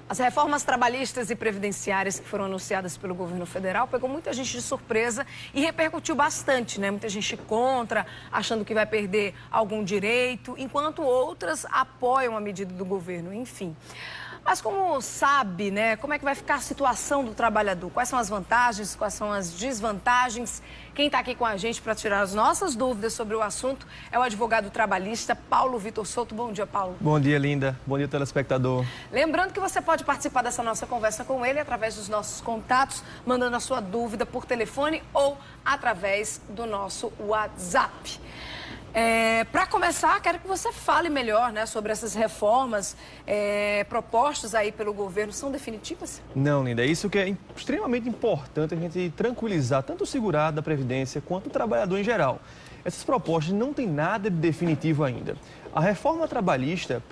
As reformas trabalhistas e previdenciárias que foram anunciadas pelo governo federal pegou muita gente de surpresa e repercutiu bastante, né? Muita gente contra, achando que vai perder algum direito, enquanto outras apoiam a medida do governo, enfim. Mas como sabe, né, como é que vai ficar a situação do trabalhador? Quais são as vantagens, quais são as desvantagens? Quem está aqui com a gente para tirar as nossas dúvidas sobre o assunto é o advogado trabalhista Paulo Vitor Souto. Bom dia, Paulo. Bom dia, Linda. Bom dia, telespectador. Lembrando que você pode participar dessa nossa conversa com ele através dos nossos contatos, mandando a sua dúvida por telefone ou através do nosso WhatsApp. Para começar, quero que você fale melhor, né, sobre essas reformas propostas aí pelo governo. São definitivas? Não, Linda. É isso que é extremamente importante a gente tranquilizar tanto o segurado da Previdência quanto o trabalhador em geral. Essas propostas não têm nada de definitivo ainda. A reforma trabalhista,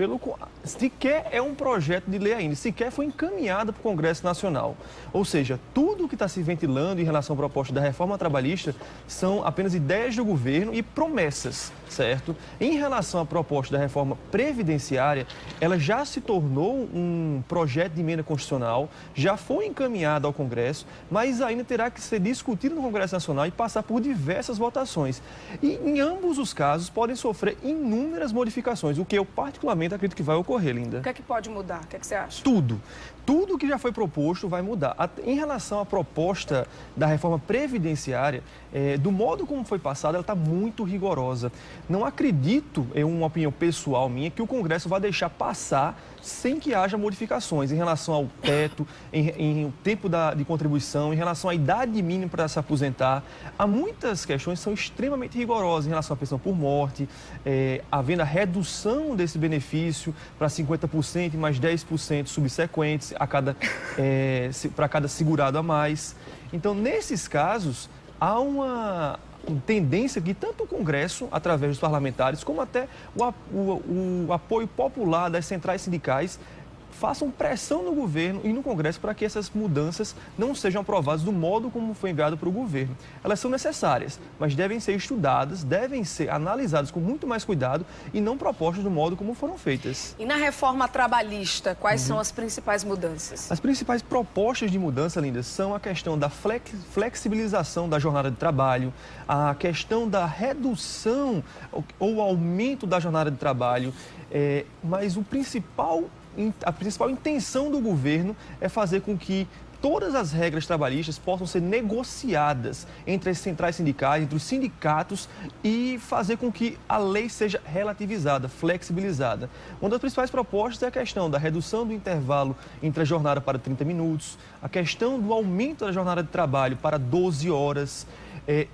sequer é um projeto de lei ainda, sequer foi encaminhada para o Congresso Nacional. Ou seja, tudo que está se ventilando em relação à proposta da reforma trabalhista são apenas ideias do governo e promessas, certo? Em relação à proposta da reforma previdenciária, ela já se tornou um projeto de emenda constitucional, já foi encaminhada ao Congresso, mas ainda terá que ser discutido no Congresso Nacional e passar por diversas votações. E em ambos os casos podem sofrer inúmeras modificações, o que eu particularmente acredito que vai ocorrer, Linda. O que é que pode mudar? O que é que você acha? Tudo. Tudo que já foi proposto vai mudar. Em relação à proposta da reforma previdenciária, do modo como foi passada, ela está muito rigorosa. Não acredito, é uma opinião pessoal minha, que o Congresso vai deixar passar sem que haja modificações em relação ao teto, em tempo de contribuição, em relação à idade mínima para se aposentar. Há muitas questões que são extremamente rigorosas em relação à pensão por morte, havendo a redução desse benefício para 50% e mais 10% subsequentes para cada segurado a mais. Então, nesses casos, há uma tendência que tanto o Congresso, através dos parlamentares, como até o apoio popular das centrais sindicais, façam pressão no governo e no Congresso para que essas mudanças não sejam aprovadas do modo como foi enviado para o governo. Elas são necessárias, mas devem ser estudadas, devem ser analisadas com muito mais cuidado e não propostas do modo como foram feitas. E na reforma trabalhista, quais são as principais mudanças? As principais propostas de mudança, Linda, são a questão da flexibilização da jornada de trabalho, a questão da redução ou aumento da jornada de trabalho, mas a principal intenção do governo é fazer com que todas as regras trabalhistas possam ser negociadas entre as centrais sindicais, entre os sindicatos e fazer com que a lei seja relativizada, flexibilizada. Uma das principais propostas é a questão da redução do intervalo entre a jornada para 30 minutos, a questão do aumento da jornada de trabalho para 12 horas,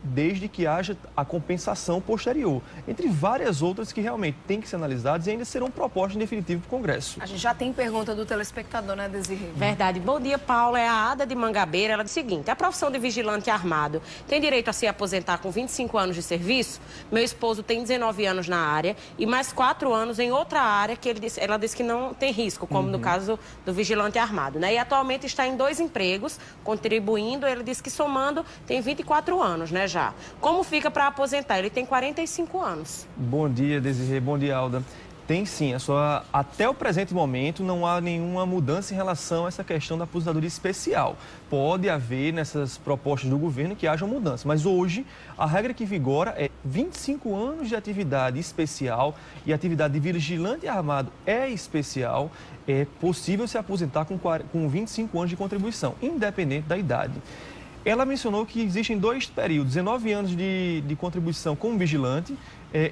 desde que haja a compensação posterior, entre várias outras que realmente têm que ser analisadas e ainda serão propostas em definitivo para o Congresso. A gente já tem pergunta do telespectador, né, Desirê? Verdade. Bom dia, Paulo. É a Ada de Mangabeira. Ela diz o seguinte: a profissão de vigilante armado tem direito a se aposentar com 25 anos de serviço? Meu esposo tem 19 anos na área e mais 4 anos em outra área que ela disse que não tem risco, como no caso do vigilante armado, né? E atualmente está em 2 empregos, contribuindo. Ele disse que somando tem 24 anos. Né, já. Como fica para aposentar? Ele tem 45 anos. Bom dia, Desirê. Bom dia, Alda. Tem sim. Até o presente momento não há nenhuma mudança em relação a essa questão da aposentadoria especial. Pode haver nessas propostas do governo que haja mudança, mas hoje a regra que vigora é 25 anos de atividade especial e a atividade de vigilante armado é especial. É possível se aposentar com 25 anos de contribuição, independente da idade. Ela mencionou que existem 2 períodos, 19 anos de contribuição como vigilante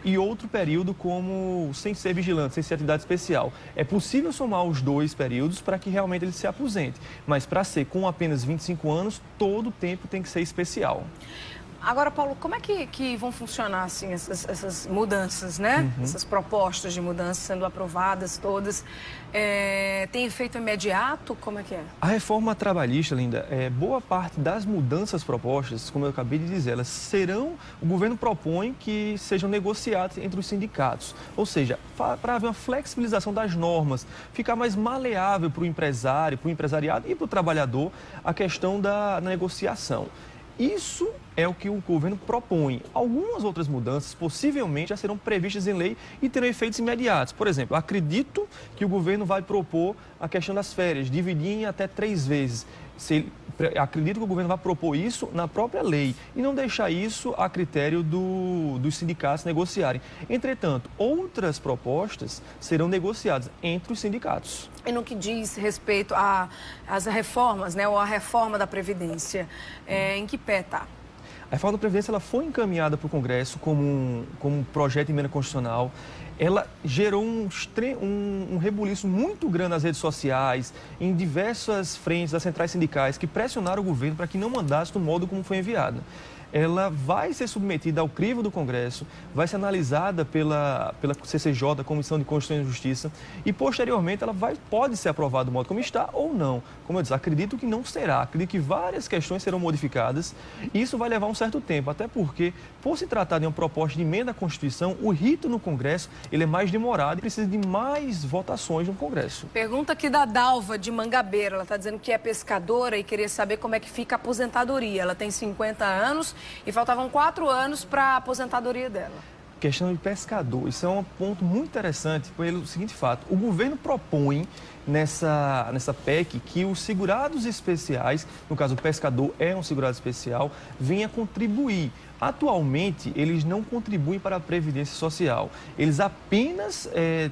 e outro período como sem ser vigilante, sem ser atividade especial. É possível somar os 2 períodos para que realmente ele se aposente, mas para ser com apenas 25 anos, todo o tempo tem que ser especial. Agora, Paulo, como é que vão funcionar assim, essas mudanças, né? Essas propostas de mudança sendo aprovadas todas. Tem efeito imediato? Como é que é? A reforma trabalhista, Linda, boa parte das mudanças propostas, como eu acabei de dizer, o governo propõe que sejam negociadas entre os sindicatos. Ou seja, para haver uma flexibilização das normas, ficar mais maleável para o empresário, para o empresariado e para o trabalhador a questão da negociação. Isso é o que o governo propõe. Algumas outras mudanças possivelmente já serão previstas em lei e terão efeitos imediatos. Por exemplo, acredito que o governo vai propor a questão das férias, dividir em até 3 vezes. Acredito que o governo vai propor isso na própria lei e não deixar isso a critério dos sindicatos negociarem. Entretanto, outras propostas serão negociadas entre os sindicatos. E no que diz respeito às reformas, né, ou a reforma da Previdência, em que pé está? A reforma da Previdência ela foi encaminhada para o Congresso como um projeto de emenda constitucional. Ela gerou um rebuliço muito grande nas redes sociais, em diversas frentes das centrais sindicais, que pressionaram o governo para que não mandasse do modo como foi enviada. Ela vai ser submetida ao crivo do Congresso, vai ser analisada pela CCJ, Comissão de Constituição e Justiça, e posteriormente ela pode ser aprovada do modo como está ou não. Como eu disse, acredito que não será, acredito que várias questões serão modificadas e isso vai levar um certo tempo, até porque, por se tratar de uma proposta de emenda à Constituição, o rito no Congresso ele é mais demorado e precisa de mais votações no Congresso. Pergunta aqui da Dalva, de Mangabeira, ela está dizendo que é pescadora e queria saber como é que fica a aposentadoria. Ela tem 50 anos e faltavam 4 anos para a aposentadoria dela. Questão de pescador, isso é um ponto muito interessante pelo seguinte fato, o governo propõe nessa PEC que os segurados especiais, no caso o pescador é um segurado especial, venha contribuir. Atualmente, eles não contribuem para a Previdência Social, eles apenas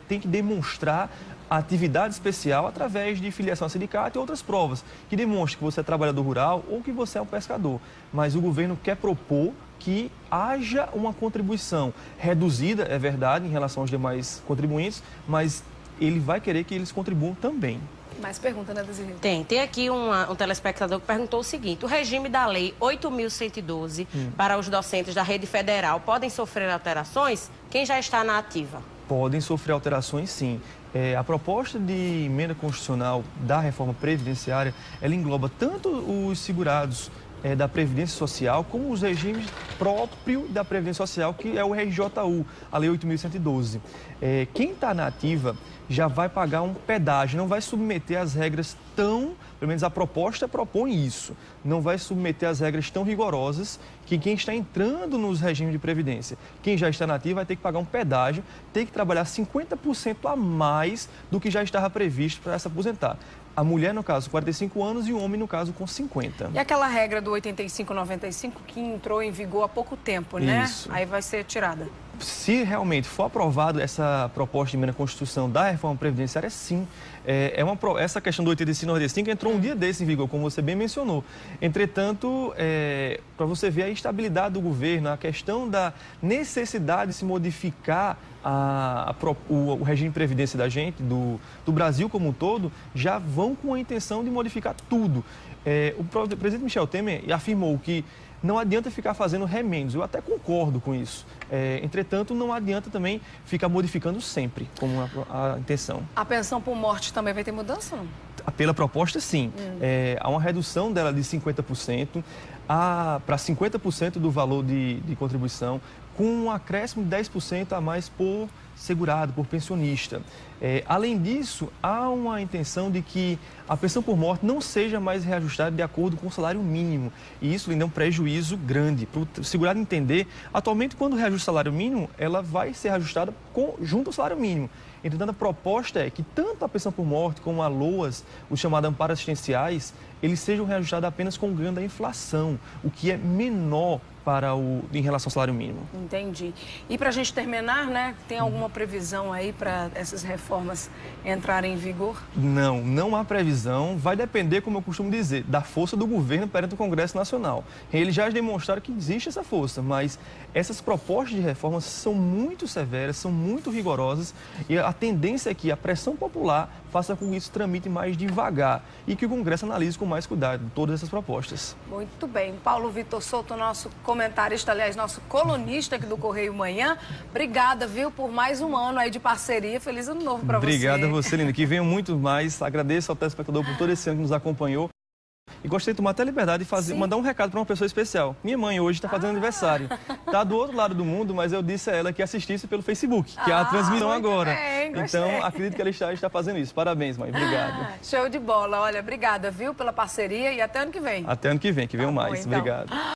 têm que demonstrar a atividade especial através de filiação a sindicato e outras provas, que demonstram que você é trabalhador rural ou que você é um pescador. Mas o governo quer propor que haja uma contribuição reduzida, é verdade, em relação aos demais contribuintes, mas ele vai querer que eles contribuam também. Mais pergunta, né, Desirê? Tem aqui um telespectador que perguntou o seguinte: o regime da Lei 8.112 para os docentes da rede federal podem sofrer alterações? Quem já está na ativa? Podem sofrer alterações, sim. A proposta de emenda constitucional da reforma previdenciária, ela engloba tanto os segurados da Previdência Social, como os regimes próprios da Previdência Social, que é o RJU, a Lei 8.112. Quem está na ativa já vai pagar um pedágio, não vai submeter as regras pelo menos a proposta propõe isso, não vai submeter as regras tão rigorosas que quem está entrando nos regimes de previdência, quem já está na ativa vai ter que pagar um pedágio, tem que trabalhar 50% a mais do que já estava previsto para se aposentar. A mulher, no caso, 45 anos e o homem, no caso, com 50. E aquela regra do 85-95 que entrou em vigor há pouco tempo, né? Isso. Aí vai ser tirada. Se realmente for aprovado essa proposta de emenda à Constituição da reforma previdenciária, sim. Essa questão do 85-95 entrou um dia desse em vigor, como você bem mencionou. Entretanto, para você ver a instabilidade do governo, a questão da necessidade de se modificar o regime de previdência da gente, do Brasil como um todo, já vão com a intenção de modificar tudo. O presidente Michel Temer afirmou que não adianta ficar fazendo remendos, eu até concordo com isso. Entretanto, não adianta também ficar modificando sempre, como a intenção. A pensão por morte também vai ter mudança, não? Pela proposta, sim. Há uma redução dela de 50% para 50% do valor de contribuição, com um acréscimo de 10% a mais por segurado, por pensionista. Além disso, há uma intenção de que a pensão por morte não seja mais reajustada de acordo com o salário mínimo. E isso lhe dá um prejuízo grande. Para o segurado entender, atualmente, quando reajusta o salário mínimo, ela vai ser reajustada junto ao salário mínimo. Entretanto, a proposta é que tanto a pensão por morte como a LOAS, os chamados amparos assistenciais, eles sejam reajustados apenas com o ganho da inflação, o que é menor em relação ao salário mínimo. Entendi. E para a gente terminar, né, tem alguma previsão aí para essas reformas entrarem em vigor? Não há previsão. Vai depender, como eu costumo dizer, da força do governo perante o Congresso Nacional. Eles já demonstraram que existe essa força, mas essas propostas de reformas são muito severas, são muito rigorosas e a tendência é que a pressão popular faça com que isso tramite mais devagar e que o Congresso analise com mais cuidado todas essas propostas. Muito bem. Paulo Vitor Souto, nosso comentarista, aliás, nosso colunista aqui do Correio Manhã. Obrigada, viu, por mais um ano aí de parceria. Feliz ano novo para você. Obrigado a você, Lina. Que venham muito mais. Agradeço ao telespectador por todo esse ano que nos acompanhou. E gostaria de tomar até a liberdade de mandar um recado para uma pessoa especial. Minha mãe hoje está fazendo aniversário. Está do outro lado do mundo, mas eu disse a ela que assistisse pelo Facebook, que é a transmissão agora. Bem, então, acredito que ela está fazendo isso. Parabéns, mãe. Obrigado. Show de bola. Olha, obrigada, viu, pela parceria e até ano que vem. Até ano que vem, que venham mais. Bom, então. Obrigado.